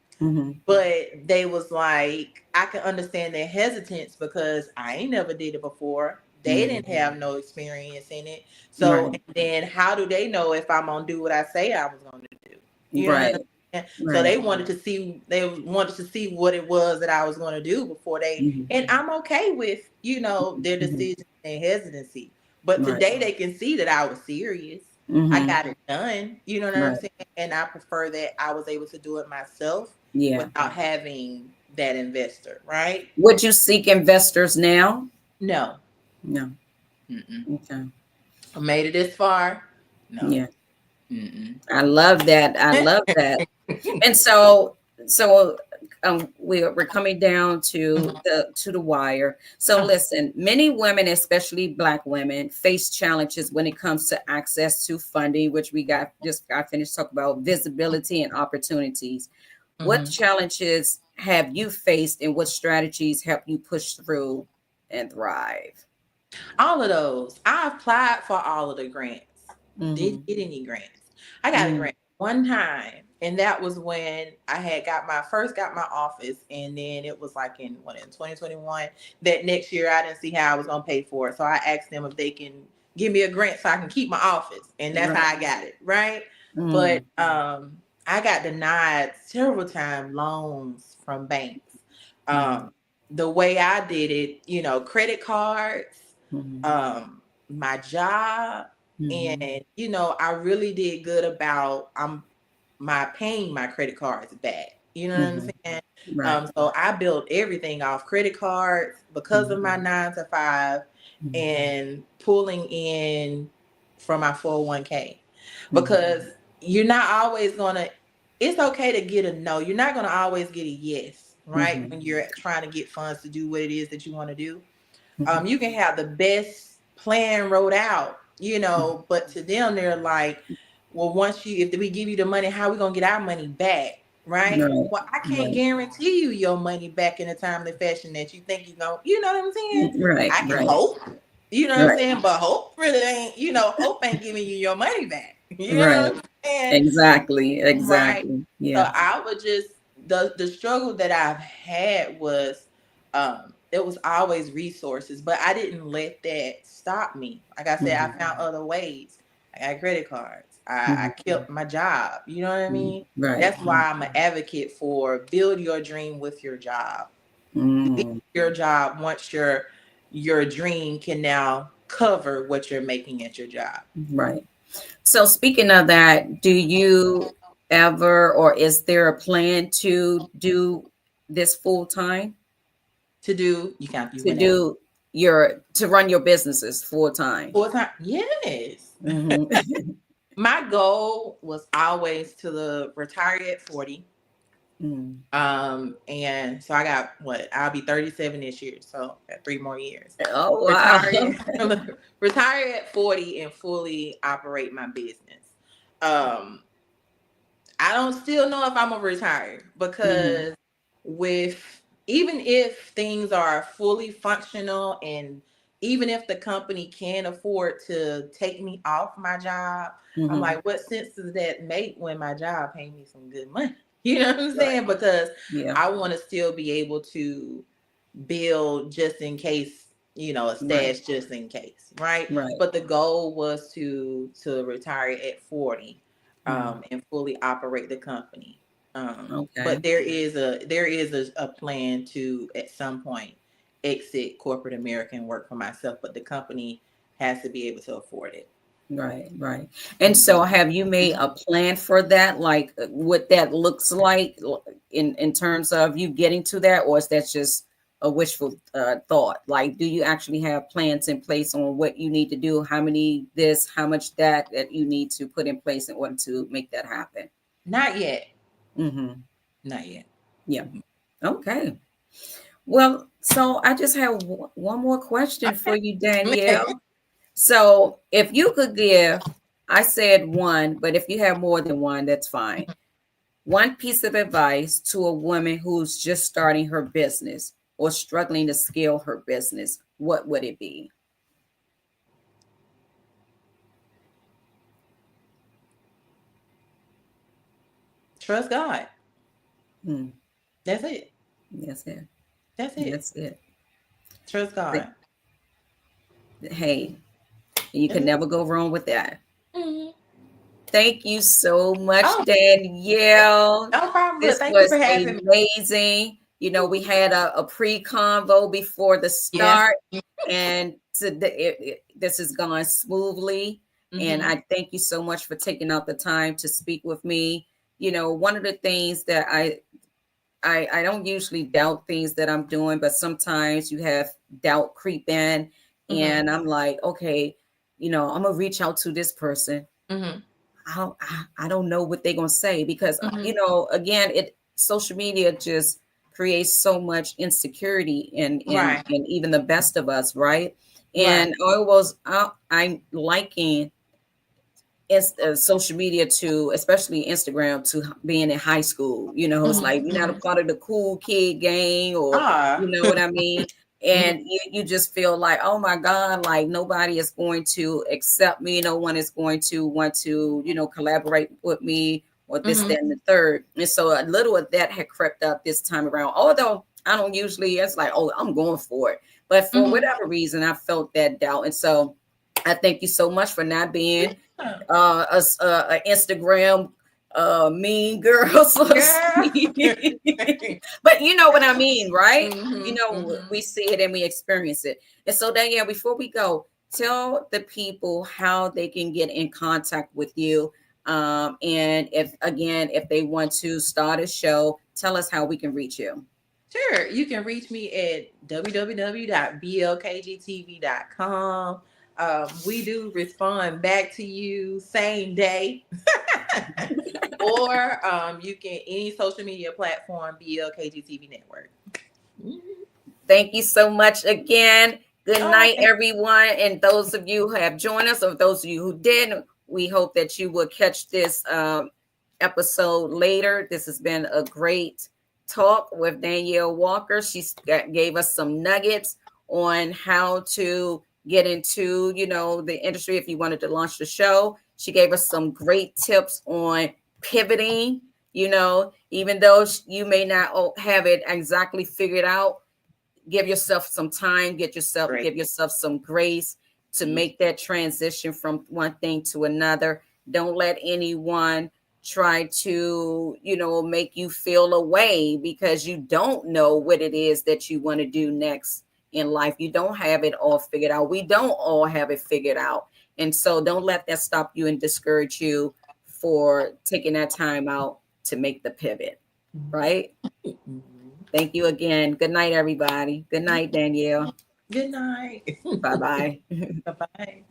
but they was like, I can understand their hesitance because I ain't never did it before. They didn't have no experience in it. So Right. and then how do they know if I'm gonna do what I say I was gonna do? You know Right. what I'm saying? So Right. they wanted to see what it was that I was gonna do before they, and I'm okay with, their decision and hesitancy. But Right. today they can see that I was serious. I got it done. You know what I'm Right. saying? And I prefer that I was able to do it myself Yeah. without having that investor, right? Would you seek investors now? No. No. Mm-mm. Okay. I made it this far. No. Yeah. Mm-mm. I love that. I love that. And so we're coming down to the wire. So listen, many women, especially Black women, face challenges when it comes to access to funding, which we just got finished talking about, visibility and opportunities. What challenges have you faced, and what strategies help you push through and thrive? All of those. I applied for all of the grants. Didn't get any grants. I got a grant one time, and that was when I had got my office, and then it was like in 2021. That next year I didn't see how I was gonna pay for it. So I asked them if they can give me a grant so I can keep my office. And that's how I got it, right? But I got denied several times loans from banks. The way I did it, credit cards, my job, and I really did good about my paying my credit cards back. You know what I'm saying? Right. So I built everything off credit cards because of my 9 to 5 and pulling in from my 401k. Because you're not always gonna, it's okay to get a no. You're not gonna always get a yes, right? When you're trying to get funds to do what it is that you want to do. You can have the best plan wrote out, but to them, they're like, well, if we give you the money, how are we going to get our money back? Right? Well, I can't guarantee you your money back in a timely fashion that you think you're going to, you know what I'm saying? Right. I can hope, you know what I'm saying? But hope really ain't, hope ain't giving you your money back. You know what I'm saying? Exactly. Right. Yeah. So I would just, the struggle that I've had was, it was always resources, but I didn't let that stop me. Like I said, I found other ways. I got credit cards. I kept my job. You know what I mean? Right. That's why I'm an advocate for build your dream with your job. Your job, once your dream can now cover what you're making at your job. Right. So speaking of that, do you ever, or is there a plan to do this full time? To do, you can't do To whatever. to run your businesses full time? Full time, yes. My goal was always to retire at 40 Mm. And so I got I'll be 37 this year, so got 3 more years. Oh wow. Retire at 40 and fully operate my business. I don't still know if I'm gonna retire because with even if things are fully functional and even if the company can afford to take me off my job, I'm like, what sense does that make when my job pay me some good money? You know what I'm saying? Because I want to still be able to build just in case, a stash just in case, right? But the goal was to retire at 40 and fully operate the company. But there is a plan to at some point exit corporate America and work for myself, but the company has to be able to afford it. Right. And so have you made a plan for that? Like what that looks like in terms of you getting to that, or is that just a wishful thought? Like, do you actually have plans in place on what you need to do? How many this, how much that you need to put in place in order to make that happen? Not yet. Not yet. Yeah. Okay. Well, so I just have one more question for you, Danielle. So if you could give, I said one, but if you have more than one, that's fine. One piece of advice to a woman who's just starting her business or struggling to scale her business, what would it be? Trust God. That's it. That's it. That's it. That's it. Trust God. Hey, you can never go wrong with that. Thank you so much, Danielle. No problem. This Thank was you for having amazing. We had a pre-convo before the start, and this has gone smoothly. And I thank you so much for taking out the time to speak with me. One of the things that I don't usually doubt things that I'm doing, but sometimes you have doubt creep in, and I'm like, okay, I'm gonna reach out to this person. I don't know what they're gonna say because again, social media just creates so much insecurity in even the best of us, right? And I'm liking social media to, especially Instagram, to being in high school. It's like you're not a part of the cool kid gang, or you know what I mean. And you just feel like, oh my God, like nobody is going to accept me. No one is going to want to, collaborate with me or this, that, and the third. And so a little of that had crept up this time around. Although I don't usually, it's like, oh, I'm going for it. But for whatever reason, I felt that doubt. And so I thank you so much for not being a Instagram mean girl, so to speak. But you know what I mean, right? We see it and we experience it. And so Danielle, before we go, tell the people how they can get in contact with you. And if they want to start a show, tell us how we can reach you. Sure. You can reach me at www.blkgtv.com. We do respond back to you same day. Or you can any social media platform, BLKGTV Network. Thank you so much again. Good night, everyone. And those of you who have joined us, or those of you who didn't, we hope that you will catch this episode later. This has been a great talk with Danielle Walker. She gave us some nuggets on how to get into, the industry if you wanted to launch the show. She gave us some great tips on pivoting, even though you may not have it exactly figured out. Give yourself some time, give yourself some grace to make that transition from one thing to another. Don't let anyone try to, make you feel away because you don't know what it is that you want to do next in life. You don't have it all figured out. We don't all have it figured out. And so don't let that stop you and discourage you for taking that time out to make the pivot, right? Thank you again. Good night, everybody. Good night, Danielle. Good night. Bye-bye. Bye-bye.